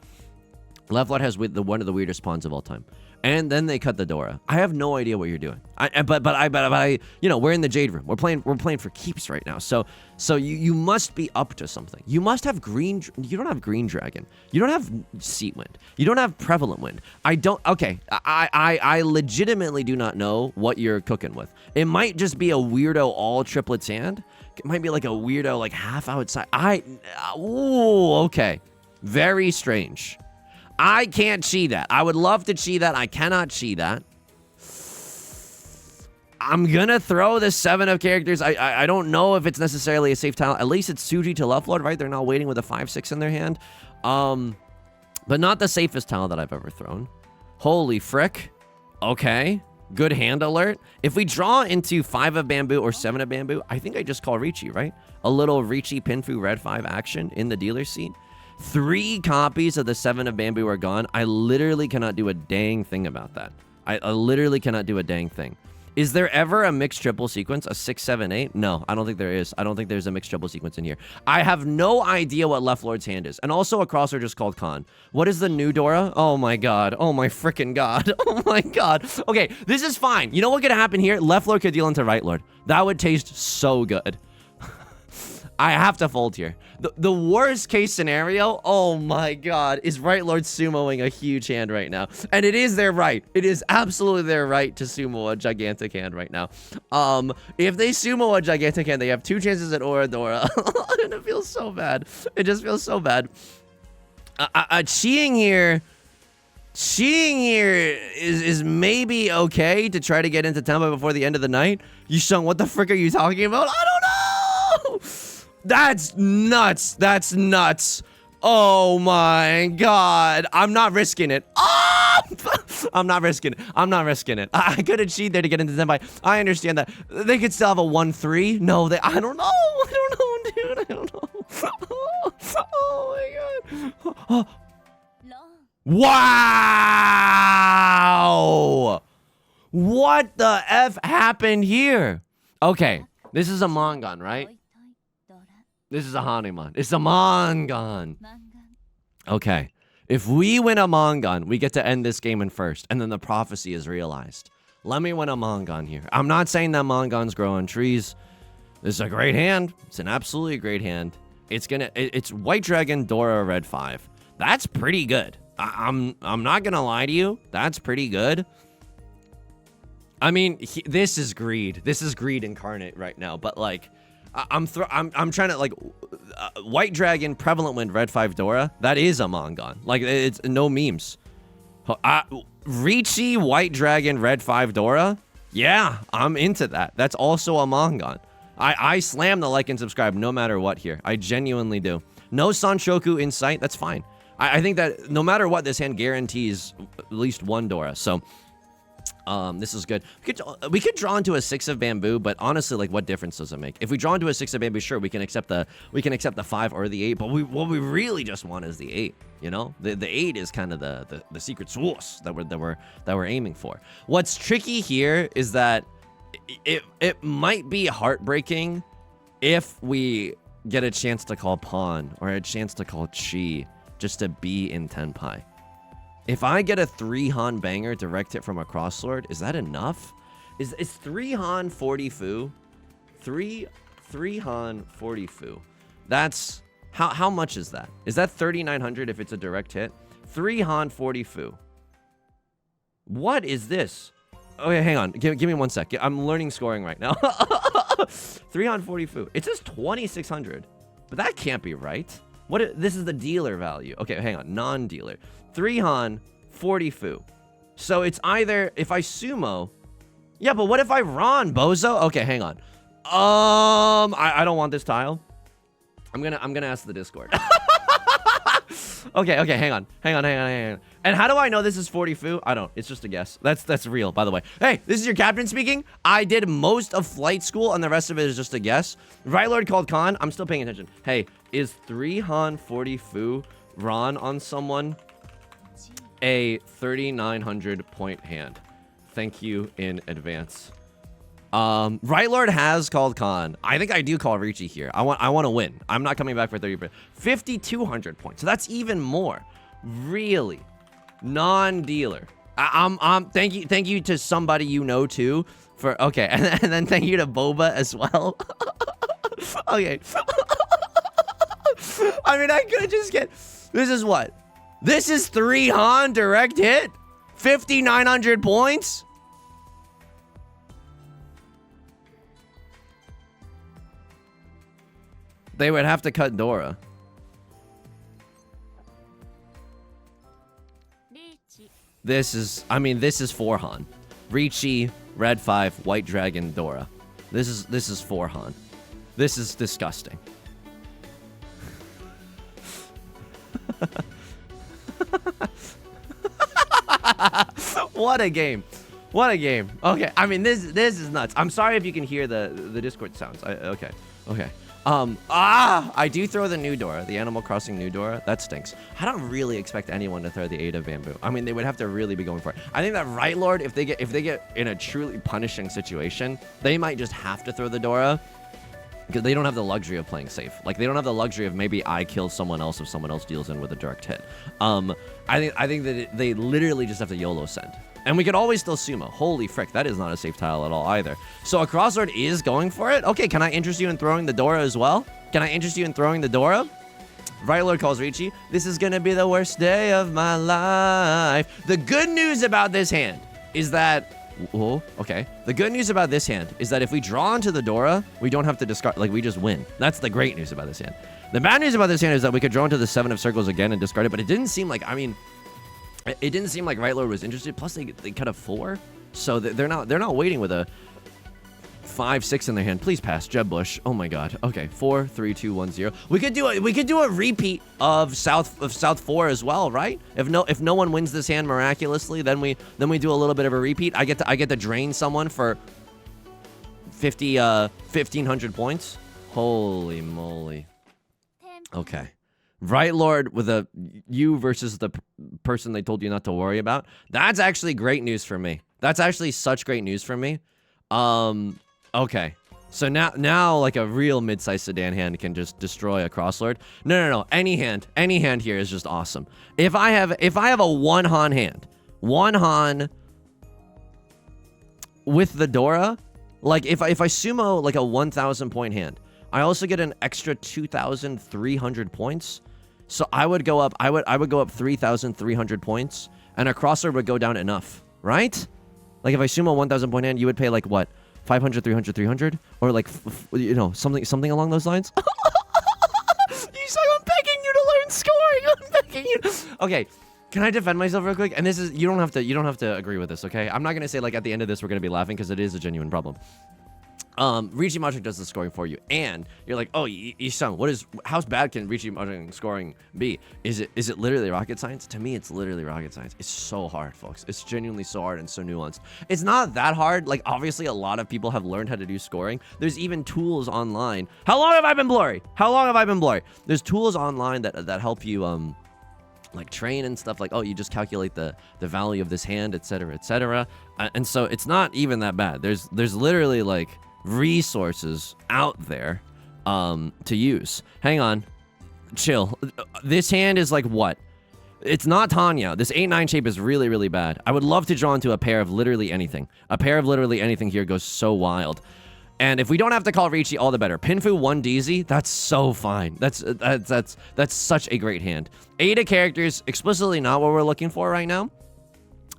Left Lord has one of the weirdest pawns of all time. And then they cut the Dora. I have no idea what you're doing. But you know, we're in the Jade Room. We're playing for keeps right now. So you must be up to something. You must have green. You don't have Green Dragon. You don't have Seat Wind. You don't have Prevalent Wind. I don't. Okay. I legitimately do not know what you're cooking with. It might just be a weirdo all triplets hand. It might be like a weirdo like half outside. Ooh, okay. Very strange. I can't chi that. I would love to chi that. I cannot chi that. I'm gonna throw the 7 of characters. I don't know if it's necessarily a safe tile. At least it's Tsuji to Left Lord, right? They're not waiting with a 5, 6 in their hand. But not the safest tile that I've ever thrown. Holy frick. Okay. Good hand alert. If we draw into 5 of bamboo or 7 of bamboo, I think I just call Riichi, right? A little Riichi Pinfu red 5 action in the dealer's seat. 3 copies of the 7 of bamboo are gone. I literally cannot do a dang thing about that. I literally cannot do a dang thing. Is there ever a mixed triple sequence? A 6, 7, 8? No, I don't think there is. I don't think there's a mixed triple sequence in here. I have no idea what Left Lord's hand is. And also a crosser just called Khan. What is the new Dora? Oh my god. Oh my freaking god. Oh my god. Okay, this is fine. You know what could happen here? Left Lord could deal into Right Lord. That would taste so good. I have to fold here. The worst case scenario, oh my god, is Right Lord sumoing a huge hand right now. And it is their right. It is absolutely their right to sumo a gigantic hand right now. If they sumo a gigantic hand, they have 2 chances at Oradora. And it feels so bad. It just feels so bad. Chiing here is maybe okay to try to get into tempo before the end of the night. Yusong, what the frick are you talking about? I don't know! That's nuts. That's nuts. Oh my god. I'm not risking it. Oh! I'm not risking it. I'm not risking it. I could have cheated there to get into Zenpai. I understand that. They could still have a 1-3. No, I don't know. I don't know, dude. I don't know. Oh my god. Wow. What the F happened here? Okay. This is a Mangan, right? This is a Hanuman. It's a Mangan. Okay. If we win a Mangan, we get to end this game in first, and then the prophecy is realized. Let me win a Mangan here. I'm not saying that Mangans grow on trees. This is a great hand. It's an absolutely great hand. It's White Dragon, Dora, Red 5. That's pretty good. I'm not gonna lie to you. That's pretty good. I mean, this is greed. This is greed incarnate right now, but like, I'm trying to like White Dragon, Prevalent Wind, Red 5 Dora. That is a Mangan. Like it's no memes. Riichi, White Dragon, Red 5 Dora. Yeah, I'm into that. That's also a Mangan. I slam the like and subscribe no matter what here. I genuinely do. No Sanshoku in sight. That's fine. I think that no matter what, this hand guarantees at least 1 Dora. So. This is good. We could draw into a 6 of bamboo, but honestly, like, what difference does it make? If we draw into a 6 of bamboo, sure, we can accept the 5 or the 8. But what we really just want is the 8. You know, the 8 is kind of the secret sauce that we're aiming for. What's tricky here is that it might be heartbreaking if we get a chance to call pawn or a chance to call chi just to be in Tenpai. If I get a 3 Han banger direct hit from a cross sword, is that enough? Is 3 Han 40 fu? 3 Han 40 fu. That's how much is that? Is that 3,900 if it's a direct hit? 3 Han 40 fu. What is this? Okay, hang on. Give me 1 sec. I'm learning scoring right now. 3 Han 40 fu. It says 2,600, but that can't be right. This is the dealer value. Okay, hang on. Non-dealer. 3 Han 40 fu. So it's either if I sumo. Yeah, but what if I Ron, bozo? Okay, hang on. I don't want this tile. I'm gonna ask the Discord. Okay, hang on. And how do I know this is 40 fu? I don't. It's just a guess. That's real, by the way. Hey, this is your captain speaking. I did most of flight school, and the rest of it is just a guess. Right Lord called Khan. I'm still paying attention. Hey, is 3 Han 40 fu Ron on someone a 3,900 point hand? Thank you in advance. Right Lord has called Khan. I think I do call Riichi here. I want to win. I'm not coming back for 30. 5,200 points. So that's even more. Really, non-dealer. Thank you to somebody you know too for okay, and then thank you to Boba as well. Okay. I mean, I could just get. This is what. This is 3 Han direct hit. 5,900 points. They would have to cut Dora. This is 4 Han. Riichi, Red 5, White Dragon, Dora. This is 4 Han. This is disgusting. What a game. What a game. Okay, I mean this is nuts. I'm sorry if you can hear the Discord sounds. Okay. I do throw the new Dora, the Animal Crossing new Dora. That stinks. I don't really expect anyone to throw the Ada Bamboo. I mean, they would have to really be going for it. I think that Right Lord, if they get in a truly punishing situation, they might just have to throw the Dora because they don't have the luxury of playing safe. Like they don't have the luxury of maybe I kill someone else if someone else deals in with a direct hit. I think that they literally just have to YOLO send. And we could always still sumo. Holy frick, that is not a safe tile at all either. So a Crosslord is going for it? Okay, can I interest you in throwing the Dora as well? Can I interest you in throwing the Dora? Right Lord calls Riichi. This is gonna be the worst day of my life. The good news about this hand is that... Oh, okay. The good news about this hand is that if we draw into the Dora, we don't have to discard... Like, we just win. That's the great news about this hand. The bad news about this hand is that we could draw into the 7 of Circles again and discard it, but it didn't seem like... I mean... It didn't seem like Right Lord was interested. Plus, they cut a 4, so they're not waiting with a 5, 6 in their hand. Please pass, Jeb Bush. Oh my God. Okay, 4, 3, 2, 1, 0. We could do a repeat of South 4 as well, right? If no one wins this hand miraculously, then we do a little bit of a repeat. I get to drain someone for 1,500 points. Holy moly. Okay. Right Lord with a you versus the person they told you not to worry about. That's actually great news for me. That's actually such great news for me. Okay. So now like a real mid-sized sedan hand can just destroy a Crosslord. No. Any hand here is just awesome. If I have a 1 Han hand, 1 Han with the Dora, like if I sumo like a 1,000 point hand, I also get an extra 2,300 points. So I would go up 3,300 points, and a Crosslord would go down enough, right? Like if I sumo 1,000 point hand, you would pay like what, 500, 300, 300, or like something along those lines. Yusong, I'm begging you to learn scoring. I'm begging you. Okay, can I defend myself real quick? And this is you don't have to agree with this, okay? I'm not gonna say like at the end of this we're gonna be laughing because it is a genuine problem. Riichi Mahjong does the scoring for you, and you're like, oh, Yusong, how bad can Riichi Mahjong scoring be? Is it literally rocket science? To me, it's literally rocket science. It's so hard, folks. It's genuinely so hard and so nuanced. It's not that hard. Like, obviously, a lot of people have learned how to do scoring. There's even tools online. How long have I been blurry? There's tools online that help you, like train and stuff, like, oh, you just calculate the value of this hand, etc., etc. And so it's not even that bad. There's literally like resources out there to use. Hang on, chill. This hand is like what, It's not Tanya. This 8-9 shape is really, really bad. I would love to draw into a pair of literally anything. A pair of literally anything here goes so wild. And if we don't have to call Riichi, all the better. Pinfu 1 DZ, that's so fine. That's such a great hand. 8 of characters, explicitly not what we're looking for right now.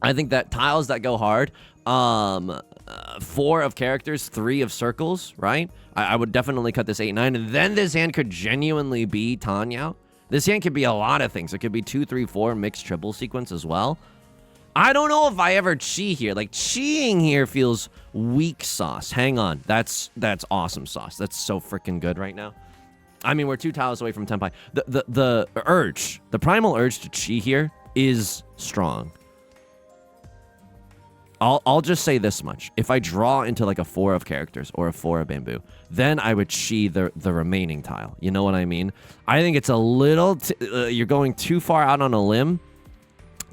I think that tiles that go hard, 4 of characters, 3 of circles, right? I would definitely cut this 8-9, and then this hand could genuinely be Tanya. This hand could be a lot of things. It could be 2, 3, 4 mixed triple sequence as well. I don't know if I ever chi here. Like, chiing here feels weak sauce. Hang on. That's awesome sauce. That's so freaking good right now. I mean, we're 2 tiles away from Tenpai. The urge, the primal urge to chi here is strong. I'll just say this much. If I draw into like a 4 of characters or a 4 of bamboo, then I would chi the remaining tile. You know what I mean? I think it's a little... you're going too far out on a limb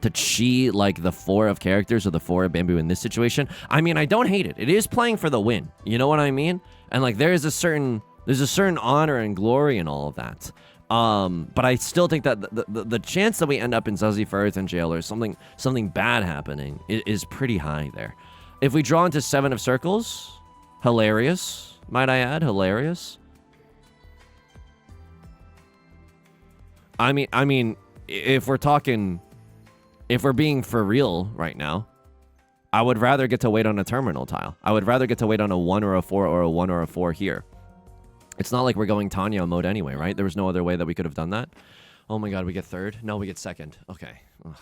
to chi like the 4 of characters or the 4 of bamboo in this situation. I mean, I don't hate it. It is playing for the win. You know what I mean? And like there's a certain honor and glory in all of that. But I still think that the chance that we end up in Zazie for Earth and Jail or something bad happening is pretty high there. If we draw into 7 of circles, hilarious, might I add, hilarious. I mean, if we're being for real right now, I would rather get to wait on a terminal tile. I would rather get to wait on a 1 or a 4 or a 1 or a 4 here. It's not like we're going Tanya mode anyway, right? There was no other way that we could have done that. Oh my god, we get 3rd? No, we get 2nd. Okay. Ugh.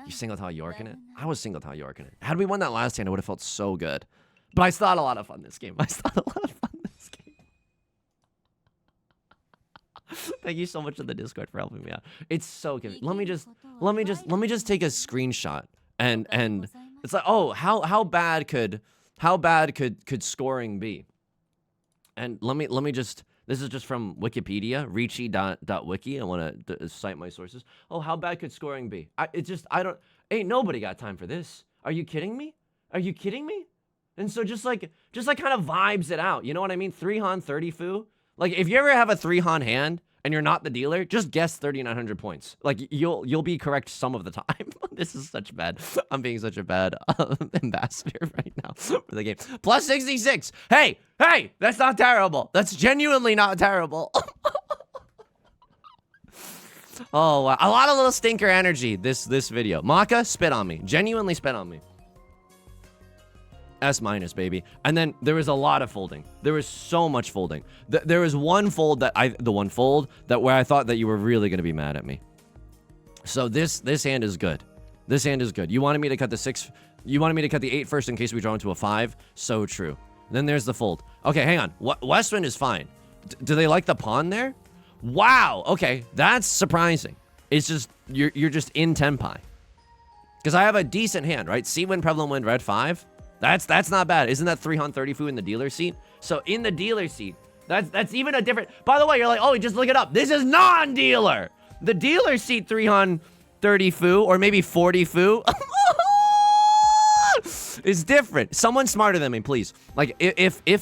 You single tile York in it? I was single tile York in it. Had we won that last hand, it would have felt so good. But I still had a lot of fun this game. Thank you so much to the Discord for helping me out. It's so good. Let me just take a screenshot and it's like, oh, how bad could scoring be? And let me just, this is just from Wikipedia, Riichi.wiki. I want to cite my sources. Oh, how bad could scoring be? Ain't nobody got time for this. Are you kidding me? And so just like kind of vibes it out. You know what I mean? 3-han, 30 fu. Like if you ever have a 3-han hand and you're not the dealer, just guess 3,900 points. Like you'll be correct some of the time. This is such bad. I'm being such a bad ambassador right now for the game. Plus 66. Hey, that's not terrible. That's genuinely not terrible. Oh, wow. A lot of little stinker energy this video. Maka, spit on me. Genuinely spit on me. S-, baby. And then there was a lot of folding. There was so much folding. There was one fold where I thought that you were really going to be mad at me. So this hand is good. This hand is good. You wanted me to cut the 6. You wanted me to cut the 8 first in case we draw into a 5. So true. Then there's the fold. Okay, hang on. Westwind is fine. Do they like the pawn there? Wow. Okay, that's surprising. It's just you're just in Tenpai. Because I have a decent hand, right? C-wind, prevalent wind, red 5. That's not bad. Isn't that 3-han 30 fu in the dealer seat? So in the dealer seat, that's even a different... By the way, you're like, oh, just look it up. This is non-dealer. The dealer seat 3-han 30 fu or maybe 40 fu is different. Someone smarter than me, please. Like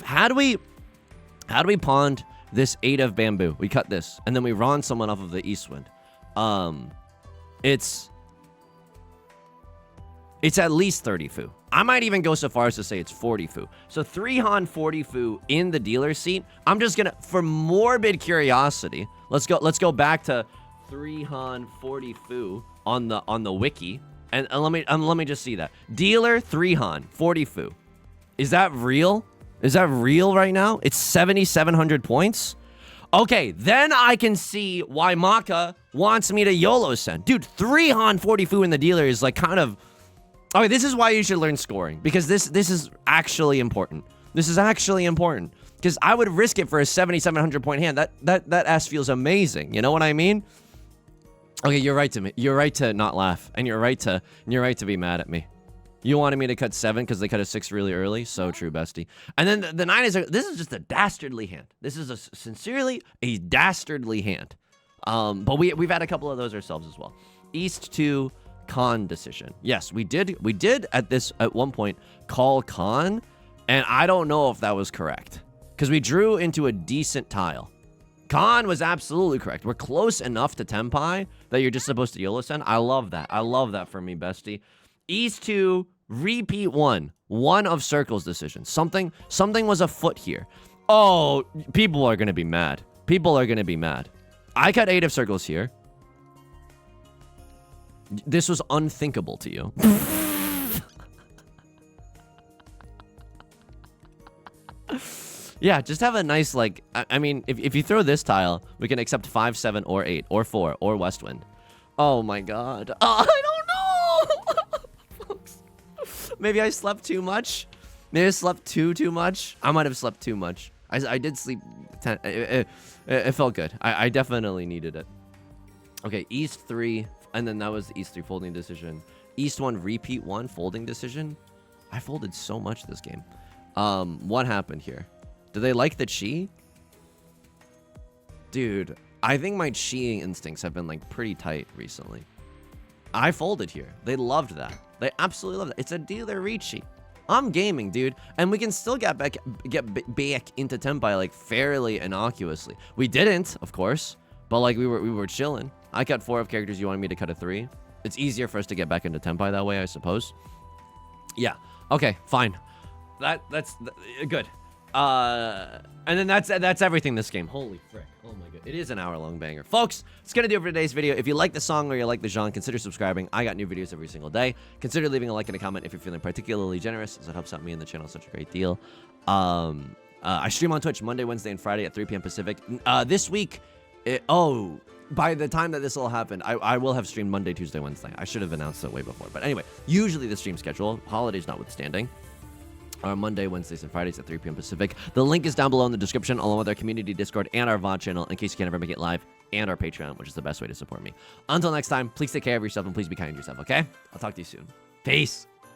had we pawned this 8 of bamboo, we cut this, and then we ron someone off of the east wind. It's at least 30 fu. I might even go so far as to say it's 40 fu. So 3-han 40 fu in the dealer seat. I'm just gonna, for morbid curiosity, let's go back to 3-han 40 fu on the wiki, and let me just see that dealer 3-han 40 fu. Is that real? Is that real right now? It's 7,700 points. Okay, then I can see why Maka wants me to YOLO send. Dude, 3-han 40 fu in the dealer is like kind of... Okay, this is why you should learn scoring, because this is actually important. This is actually important, because I would risk it for a 7,700 point hand. That S feels amazing. You know what I mean? Okay, you're right to me. You're right to not laugh, and you're right to be mad at me. You wanted me to cut 7 because they cut a 6 really early. So true, bestie. And then the 9 is this is just a dastardly hand. This is sincerely a dastardly hand. But we've had a couple of those ourselves as well. East to Con decision. Yes, we did at one point call Con, and I don't know if that was correct, because we drew into a decent tile. Khan was absolutely correct. We're close enough to Tenpai that you're just supposed to YOLO send. I love that. I love that for me, bestie. East 2, repeat 1. 1 of circles decision. Something was afoot here. Oh, people are going to be mad. People are going to be mad. I cut 8 of circles here. This was unthinkable to you. Yeah, just have a nice, like, I mean, if you throw this tile, we can accept 5, 7, or 8, or 4, or Westwind. Oh my god. I don't know! Folks. Maybe I slept too much. Maybe I slept too much. I might have slept too much. I did sleep 10. It felt good. I definitely needed it. Okay, East 3, and then that was the East 3 folding decision. East 1, repeat 1, folding decision. I folded so much this game. What happened here? Do they like the chi? Dude, I think my chiing instincts have been like pretty tight recently. I folded here. They loved that. They absolutely loved it. It's a dealer Riichi. I'm gaming, dude, and we can still get back into Tenpai like fairly innocuously. We didn't, of course, but like we were chilling. I cut 4 of characters. You wanted me to cut a 3. It's easier for us to get back into Tenpai that way, I suppose. Yeah. Okay. Fine. That's good. And then that's everything this game. Holy frick. Oh my god. It is an hour-long banger. Folks, it's gonna do it for today's video. If you like the song or you like the genre, consider subscribing. I got new videos every single day. Consider leaving a like and a comment if you're feeling particularly generous, as it helps out me and the channel such a great deal. I stream on Twitch Monday, Wednesday, and Friday at 3 p.m. Pacific. This week, by the time that this will happen, I will have streamed Monday, Tuesday, Wednesday. I should have announced it way before. But anyway, usually the stream schedule, holidays notwithstanding, are Monday, Wednesdays, and Fridays at 3 p.m. Pacific. The link is down below in the description, along with our community Discord and our VOD channel, in case you can't ever make it live, and our Patreon, which is the best way to support me. Until next time, please take care of yourself, and please be kind to yourself, okay? I'll talk to you soon. Peace!